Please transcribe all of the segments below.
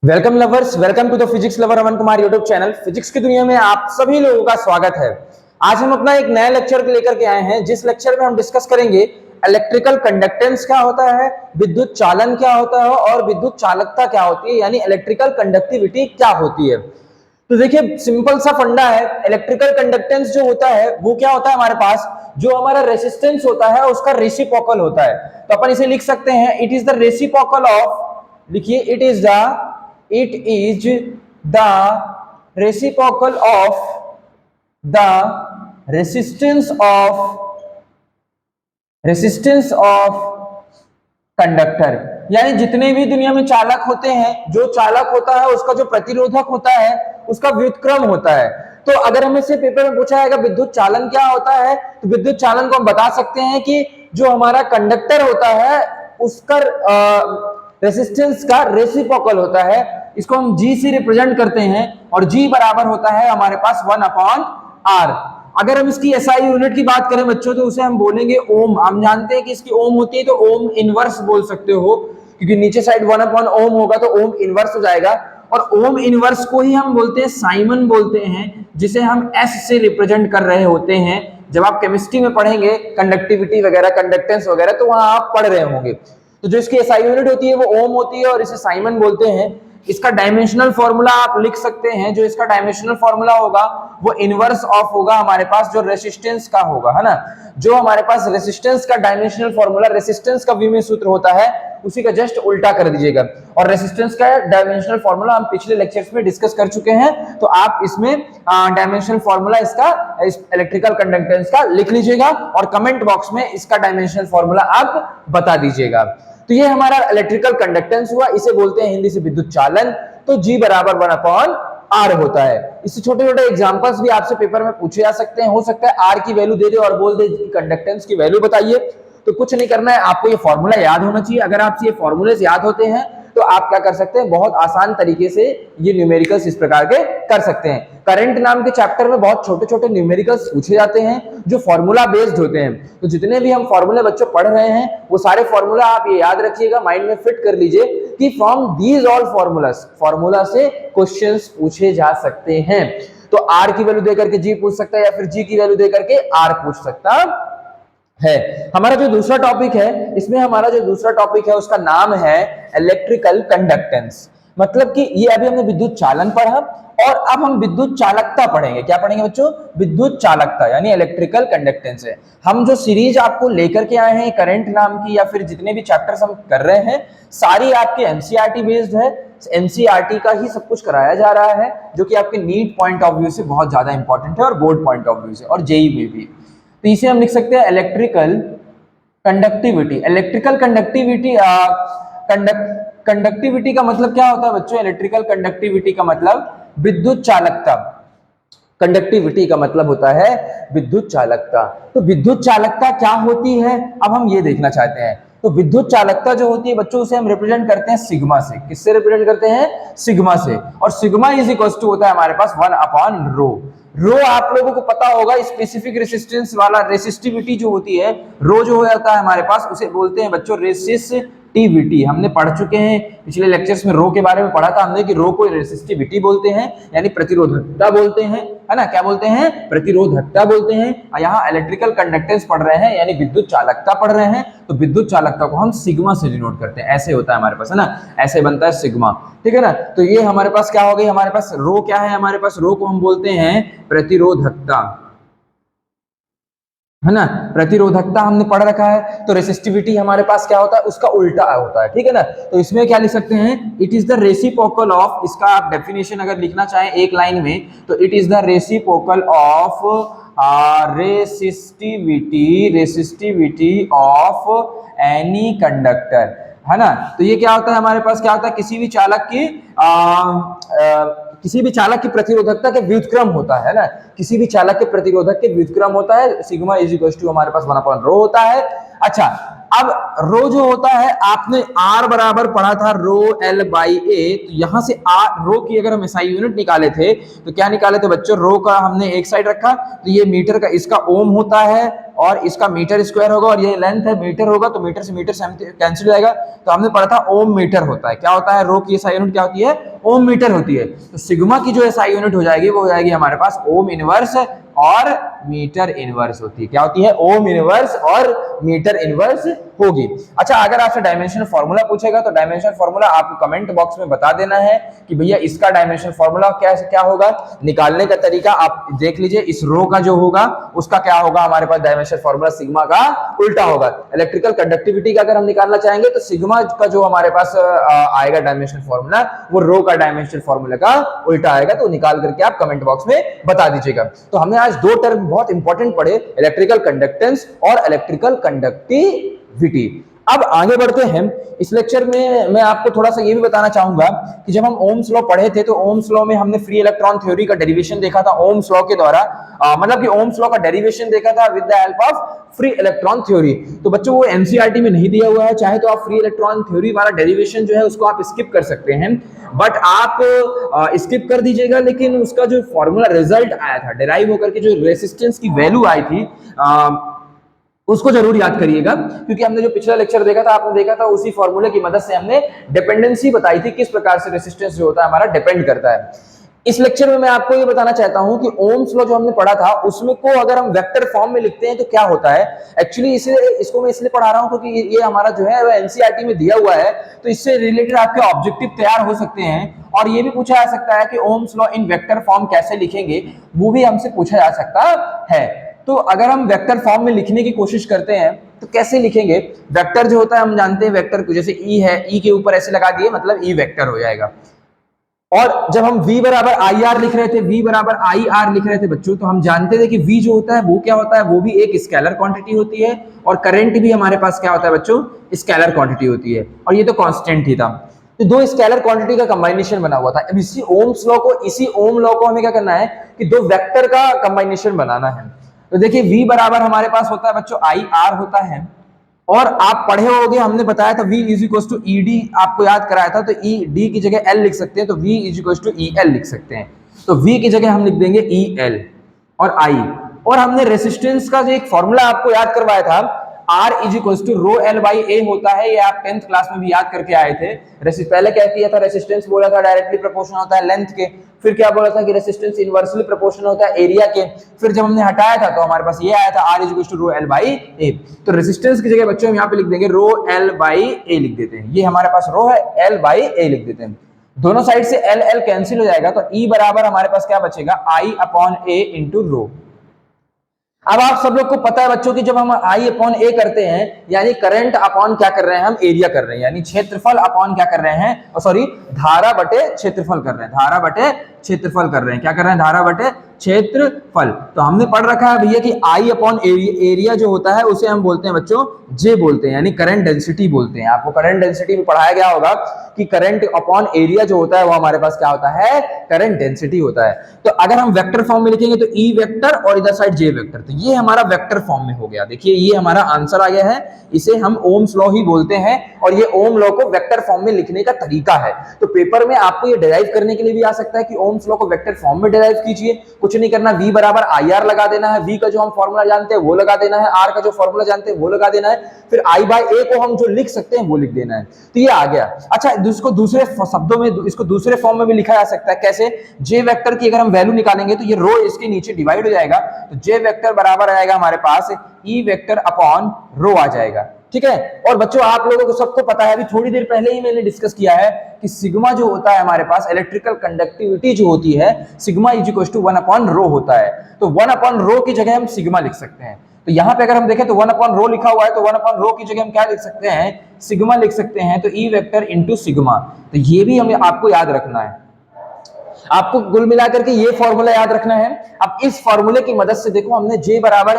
Welcome lovers, welcome to the physics lover Aman Kumar YouTube channel. Physics की दुनिया में आप सभी लोगों का स्वागत है। आज हम अपना एक नया लेक्चर लेकर के आए हैं, जिस लेक्चर में हम डिस्कस करेंगे इलेक्ट्रिकल कंडक्टेंस क्या होता है, विद्युत चालन क्या होता है और विद्युत चालकता क्या होती है, यानी इलेक्ट्रिकल कंडक्टिविटी क्या होती है। तो देखिए, सिंपल सा फंडा है। इलेक्ट्रिकल कंडक्टेंस जो होता है वो क्या होता है, हमारे पास जो हमारा रेसिस्टेंस होता है उसका रेसिप्रोकल होता है। तो अपन इसे लिख सकते हैं, it is the reciprocal of, लिखिए, it is the reciprocal of the resistance of conductor. यानी जितने भी दुनिया में चालक होते हैं, जो चालक होता है उसका जो प्रतिरोधक होता है उसका व्युत्क्रम होता है। तो अगर हमें से पेपर में पूछा जाएगा विद्युत चालन क्या होता है, तो विद्युत चालन को हम बता सकते हैं कि जो हमारा कंडक्टर होता है उसका रेसिस्टेंस का रेसिप्रोकल होता है। इसको हम G से रिप्रेजेंट करते हैं और G बराबर होता है हमारे पास 1/R। अगर हम इसकी SI यूनिट की बात करें बच्चों, तो उसे हम बोलेंगे ओम। हम जानते हैं कि इसकी ओम होती है, तो ओम इनवर्स बोल सकते हो, क्योंकि नीचे साइड 1/ओम होगा तो ओम इनवर्स हो जाएगा। और ओम इनवर्स को ही हम बोलते हैं साइमन बोलते हैं, जिसे हम S से रिप्रेजेंट कर रहे होते हैं। जब आप केमिस्ट्री में पढ़ेंगे कंडक्टिविटी वगैरह, कंडक्टेंस वगैरह, तो वहां आप पढ़ रहे होंगे। तो जो इसकी SI यूनिट होती है वो ओम होती है और इसे साइमन बोलते हैं। इसका डायमेंशनल फॉर्मूला आप लिख सकते हैं, जो इसका डायमेंशनल फॉर्मूला होगा वो इनवर्स ऑफ होगा हमारे पास जो रेसिस्टेंस का होगा, है ना। जो हमारे पास रेसिस्टेंस का डायमेंशनल फॉर्मूला, रेसिस्टेंस का v में सूत्र होता है, उसी का जस्ट उल्टा कर दीजिएगा। और रेसिस्टेंस का डायमेंशनल फॉर्मूला हम पिछले लेक्चर्स में डिस्कस कर चुके हैं, तो आप इसमें डायमेंशनल फॉर्मूला इसका इलेक्ट्रिकल कंडक्टेंस का लिख लीजिएगा और कमेंट बॉक्स में इसका डायमेंशनल फॉर्मूला आप बता दीजिएगा। तो ये हमारा इलेक्ट्रिकल कंडक्टेंस हुआ, इसे बोलते हैं हिंदी से विद्युत चालन। तो G बराबर 1/R होता है। इससे छोटे छोटे एग्जांपल्स भी आपसे पेपर में पूछे जा सकते हैं। हो सकता है R की वैल्यू दे दे और बोल दे कि कंडक्टेंस की वैल्यू बताइए। तो कुछ नहीं करना है, आपको ये फॉर्मूला याद होना चाहिए। अगर आपसे ये फॉर्मूले याद होते हैं तो आप क्या कर सकते हैं, बहुत आसान तरीके से ये न्यूमेरिकल्स इस प्रकार के कर सकते हैं। करंट नाम के चैप्टर में बहुत छोटे छोटे न्यूमेरिकल्स पूछे जाते हैं जो फॉर्मूला बेस्ड होते हैं। तो जितने भी हम फॉर्मूले बच्चों पढ़ रहे हैं वो सारे फॉर्मूला आप ये याद रखिएगा, माइंड में फिट कर लीजिए कि फ्रॉम दीज ऑल फॉर्मूला से क्वेश्चंस पूछे जा सकते हैं। तो R की वैल्यू देकर के G पूछ सकता है, या फिर G की वैल्यू देकर के R पूछ सकता है। हमारा जो दूसरा टॉपिक है, इसमें हमारा जो दूसरा टॉपिक है उसका नाम है इलेक्ट्रिकल कंडक्टेंस। मतलब कि ये अभी हमने विद्युत चालन पढ़ा और अब हम विद्युत चालकता पढ़ेंगे। क्या पढ़ेंगे बच्चों? विद्युत चालकता, यानी इलेक्ट्रिकल कंडक्टेंस है। हम जो सीरीज आपको लेकर के आए हैं करंट नाम की, या फिर जितने भी चैप्टर्स हम कर रहे हैं, सारी आपके एनसीईआरटी बेस्ड है। एनसीईआरटी का ही सब कुछ कराया जा रहा है, जो कि आपके नीट पॉइंट ऑफ व्यू से बहुत ज्यादा इंपॉर्टेंट है और बोर्ड पॉइंट ऑफ व्यू से और जेई में भी। तो इसे हम लिख सकते हैं electrical conductivity. Electrical conductivity, conductivity का मतलब क्या होता है बच्चों? इलेक्ट्रिकल कंडक्टिविटी का मतलब विद्युत चालकता। कंडक्टिविटी का मतलब होता है विद्युत चालकता। तो विद्युत चालकता क्या होती है, अब हम ये देखना चाहते हैं। तो विद्युत चालकता जो होती है बच्चों, उसे हम रिप्रेजेंट करते हैं सिग्मा से। किससे रिप्रेजेंट करते हैं? सिग्मा से। और सिग्मा इज इक्वल टू होता है हमारे पास 1/रो। रो आप लोगों को पता होगा, स्पेसिफिक रेसिस्टेंस वाला, रेसिस्टिविटी जो होती है, रो जो हो जाता है हमारे पास, उसे बोलते हैं बच्चों रेसिस्टिविटी। हमने पढ़ चुके हैं पिछले लेक्चर्स में, रो के बारे में पढ़ा था हमने कि रो को रेसिस्टिविटी बोलते हैं, यानी प्रतिरोधकता बोलते हैं, है ना। क्या बोलते हैं? प्रतिरोधकता बोलते हैं। यहाँ इलेक्ट्रिकल कंडक्टेंस पढ़ रहे हैं, यानी विद्युत चालकता पढ़ रहे हैं, तो विद्युत चालकता को हम सिग्मा से डिनोट करते हैं। ऐसे होता है हमारे पास, है ना, ऐसे बनता है सिग्मा, ठीक है ना। तो ये हमारे पास क्या हो गई, हमारे पास रो क्या है, हमारे पास रो को हम बोलते हैं प्रतिरोधकता, है ना। प्रतिरोधकता हमने पढ़ रखा है। तो रेसिस्टिविटी हमारे पास क्या होता है, उसका उल्टा होता है, ठीक है ना। तो इसमें क्या लिख सकते हैं, it is the reciprocal of, इसका आप डेफिनेशन अगर लिखना चाहें एक लाइन में, तो it is the reciprocal of resistivity of any conductor, है ना। तो ये क्या होता है हमारे पास, क्या होता है, किसी भी चालक की प्रतिरोधकता के व्युत्क्रम होता है ना, किसी भी चालक के प्रतिरोधक के व्युत्क्रम होता है। सिग्मा इज इक्वल टू हमारे पास 1/रो होता है। अच्छा, अब रो जो होता है, आपने R बराबर पढ़ा था रो L/A। तो यहां से रो की अगर हम SI यूनिट निकाले थे तो क्या निकाले थे बच्चों? रो का हमने एक साइड रखा, तो ये मीटर का, इसका ओम होता है और इसका मीटर स्क्वायर होगा और ये लेंथ है मीटर होगा, तो मीटर से कैंसिल हो जाएगा। तो हमने पढ़ा था ओम मीटर होता है। क्या होता है? रो की एसआई यूनिट क्या होती है? ओम मीटर होती है। तो सिग्मा की जो एसआई यूनिट हो जाएगी वो हो जाएगी हमारे पास ओम इनवर्स और मीटर इनवर्स होती है। क्या होती है? ओम इनवर्स और मीटर इनवर्स होगी। अच्छा, अगर आपसे डायमेंशन फार्मूला पूछेगा तो डायमेंशन फार्मूला आपको कमेंट बॉक्स में बता देना है कि भैया इसका डायमेंशन फार्मूला क्या होगा। निकालने का तरीका आप देख लीजिए, इस रो का जो होगा उसका क्या होगा, हमारे पास डायमेंशन फार्मूला सिग्मा का उल्टा होगा। इलेक्ट्रिकल कंडक्टिविटी का अगर हम निकालना चाहेंगे तो सिग्मा का जो हमारे पास आएगा डायमेंशन फार्मूला, वो रो का डायमेंशन फार्मूला का उल्टा आएगा। तो निकाल करके आप कमेंट बॉक्स में बता दीजिएगा। तो हमने आज दो टर्म बहुत इंपॉर्टेंट पढ़े, इलेक्ट्रिकल कंडक्टेंस और इलेक्ट्रिकल कंडक्टिविटी। अब आगे बढ़ते हैं। इस लेक्चर में मैं आपको थोड़ा सा ये भी बताना चाहूंगा कि जब हम ओम्स लॉ पढ़े थे तो ओम्स लॉ में हमने फ्री इलेक्ट्रॉन थ्योरी का डेरिवेशन देखा था ओम्स लॉ के द्वारा, मतलब कि ओम्स लॉ का डेरिवेशन देखा था with the help of free electron theory. तो बच्चों वो एनसीईआरटी में नहीं दिया हुआ है, चाहे तो आप फ्री इलेक्ट्रॉन थ्योरी वाला डेरिवेशन जो है उसको आप स्किप कर सकते हैं, बट आप स्किप कर दीजिएगा। लेकिन उसका जो फॉर्मूला रिजल्ट आया था डेराइव होकर के, जो रेसिस्टेंस की वैल्यू आई थी, उसको जरूर याद करिएगा, क्योंकि हमने जो पिछला लेक्चर देखा था, आपने देखा था उसी फॉर्मूले की मदद से हमने डिपेंडेंसी बताई थी, किस प्रकार से रेसिस्टेंस जो होता है हमारा डिपेंड करता है। इस लेक्चर में मैं आपको ये बताना चाहता हूं कि ओम्स लॉ जो हमने पढ़ा था उसमें को अगर हम वेक्टर फॉर्म में लिखते हैं तो क्या होता है। एक्चुअली इसको मैं इसलिए पढ़ा रहा हूं क्योंकि ये हमारा जो है एनसीईआरटी में दिया हुआ है, तो इससे रिलेटेड आपके ऑब्जेक्टिव तैयार हो सकते हैं और ये भी पूछा जा सकता है कि Ohm's law in vector form कैसे लिखेंगे, वो भी हमसे पूछा जा सकता है। तो अगर हम वेक्टर फॉर्म में लिखने की कोशिश करते हैं तो कैसे लिखेंगे। वेक्टर जो होता है हम जानते हैं, वेक्टर को जैसे ई है, ई के ऊपर ऐसे लगा दिए मतलब ई वेक्टर हो जाएगा। और जब हम v बराबर आई आर लिख रहे थे, v बराबर आई आर लिख रहे थे बच्चों, तो हम जानते थे कि v जो होता है वो क्या होता है, वो भी एक स्केलर क्वांटिटी होती है और करंट भी हमारे पास क्या होता है बच्चों, स्केलर क्वांटिटी होती है, और ये तो कांस्टेंट ही था। तो दो स्केलर क्वांटिटी का कंबाइनेशन बना हुआ था। अब इसी ओम्स लॉ को हमें क्या करना है कि दो वेक्टर का कंबाइनेशन बनाना है। तो देखिए v बराबर हमारे पास होता है बच्चों आई आर होता है, और आप पढ़े होंगे हमने बताया था v is equal to E D, आपको याद कराया था, तो ई डी की जगह एल लिख सकते हैं, तो v is equal to E L लिख सकते हैं। तो v की जगह हम लिख देंगे ई एल और आई। और हमने रेसिस्टेंस का जो एक फॉर्मूला आपको याद करवाया था, R is equal to rho L by A होता है, ये आप 10th क्लास में भी याद करके आए थे। पहले क्या किया था, रेसिस्टेंस बोला था डायरेक्टली प्रोपोर्शनल होता है लेंथ के, फिर क्या बोला था कि रेसिस्टेंस इनवर्सली प्रोपोर्शनल होता है एरिया के, फिर जब हमने हटाया था तो हमारे पास ये आया था R is equal to rho L by A. तो रेसिस्टेंस की जगह बच्चों हम यहाँ पे लिख देंगे रो एल बाई ए लिख देते हैं, ये हमारे पास रो है, एल बाई ए लिख देते हैं। दोनों साइड से एल एल कैंसिल हो जाएगा, तो E बराबर हमारे पास क्या बचेगा, आई अपॉन ए इंटू रो। अब आप सब लोग को पता है बच्चों की जब हम आई अपॉन ए करते हैं यानी करंट अपॉन क्या कर रहे हैं, हम एरिया कर रहे हैं, यानी क्षेत्रफल अपॉन क्या कर रहे हैं, सॉरी धारा बटे क्षेत्रफल कर रहे हैं, धारा बटे क्षेत्रफल कर रहे हैं, क्या कर रहे हैं, धारा बटे क्षेत्रफल। तो हमने पढ़ रखा है भैया कि आई अपॉन एरिया जो होता है उसे हम बोलते हैं बच्चों जे बोलते हैं, यानी करंट डेंसिटी बोलते हैं। आपको करंट डेंसिटी में पढ़ाया गया होगा कि करंट अपॉन एरिया जो होता है वो हमारे पास क्या होता है, करंट डेंसिटी होता है। तो अगर हम वेक्टर फॉर्म में लिखेंगे तो ई वेक्टर और इधर साइड जे वेक्टर, तो ये हमारा वेक्टर फॉर्म में हो गया। देखिए ये हमारा आंसर आ गया है, इसे हम ओम्स लॉ ही बोलते हैं और ये ओम लॉ को वेक्टर फॉर्म में लिखने का तरीका है। तो पेपर में आपको ये डिराइव करने के लिए भी आ सकता है कि ओम्स लॉ को वेक्टर फॉर्म में डिराइव कीजिए, कुछ नहीं करना, v बराबर आई आर लगा देना है, v का जो हम फॉर्मूला जानते हैं वो लगा देना है, r का जो फॉर्मूला जानते हैं वो लगा देना है, फिर i बाय a को हम जो लिख सकते हैं वो लिख देना है। तो ये आ गया। अच्छा, इसको दूसरे शब्दों में, इसको दूसरे फॉर्म में भी लिखा जा सकता है, कैसे, j वेक्टर की अगर हम वैल्यू निकालेंगे तो ये रो इसके नीचे डिवाइड हो जाएगा, तो j वेक्टर बराबर आएगा हमारे पास e वेक्टर अपॉन रो आ जाएगा, ठीक है। और बच्चों आप लोगों को सबको पता है, अभी थोड़ी देर पहले ही मैंने डिस्कस किया है कि सिग्मा जो होता है हमारे पास, इलेक्ट्रिकल कंडक्टिविटी जो होती है, sigma is equal to 1 upon rho होता है। तो 1 अपॉन रो की जगह हम सिग्मा लिख सकते हैं। तो यहाँ पे अगर हम देखें तो 1 अपॉन रो लिखा हुआ है, तो 1 अपॉन रो की जगह हम क्या लिख सकते हैं, सिग्मा लिख सकते हैं। तो ई वेक्टर इंटू सिग्मा, तो ये भी हमें आपको याद रखना है। आपको कुल मिलाकर के ये फॉर्मूला याद रखना है। अब इस फॉर्मूले की मदद से देखो हमने जे बराबर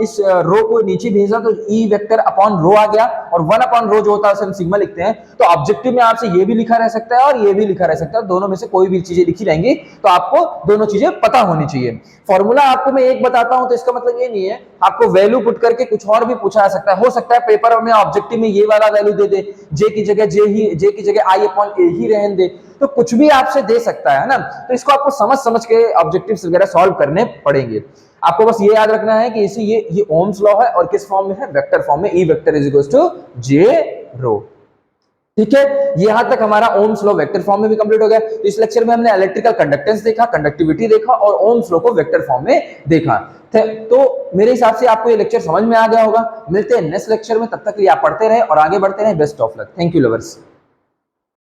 इस रो को नीचे भेजा तो ई वेक्टर अपॉन रो आ गया, और 1 अपॉन रो जो होता है उसे हम सिग्मा लिखते हैं। तो ऑब्जेक्टिव में आपसे ये भी लिखा रह सकता है और ये भी लिखा रह सकता है, दोनों में से कोई भी चीजें लिखी रहेंगी, तो आपको दोनों चीजें पता होनी चाहिए। फॉर्मूला आपको मैं एक बताता हूं तो इसका मतलब ये नहीं है आपको वैल्यू पुट करके कुछ और भी पूछा जा सकता है। हो सकता है पेपर में ऑब्जेक्टिव में ये वाला वैल्यू दे दे, जे की जगह आई अपॉन ए ही रहने दे, तो कुछ भी आपसे दे सकता है ना। तो इसको आपको समझ समझ के ऑब्जेक्टिव्स वगैरह सॉल्व करने पड़ेंगे। आपको बस ये याद रखना है कि इसी ये ओम्स लॉ है और किस फॉर्म में है, वेक्टर फॉर्म में, E vector is equals to J rho. ठीक है, यहां तक हमारा ओम्स लॉ वेक्टर फॉर्म में भी कंप्लीट हो गया। तो इस लेक्चर में हमने इलेक्ट्रिकल कंडक्टेंस देखा, कंडक्टिविटी देखा और ओम्स लॉ को वेक्टर फॉर्म में देखा। तो मेरे हिसाब से आपको ये लेक्चर समझ में आ गया होगा। मिलते हैं नेक्स्ट लेक्चर में, तब तक के लिए आप पढ़ते रहे और आगे बढ़ते रहे। Best of luck. Thank you lovers.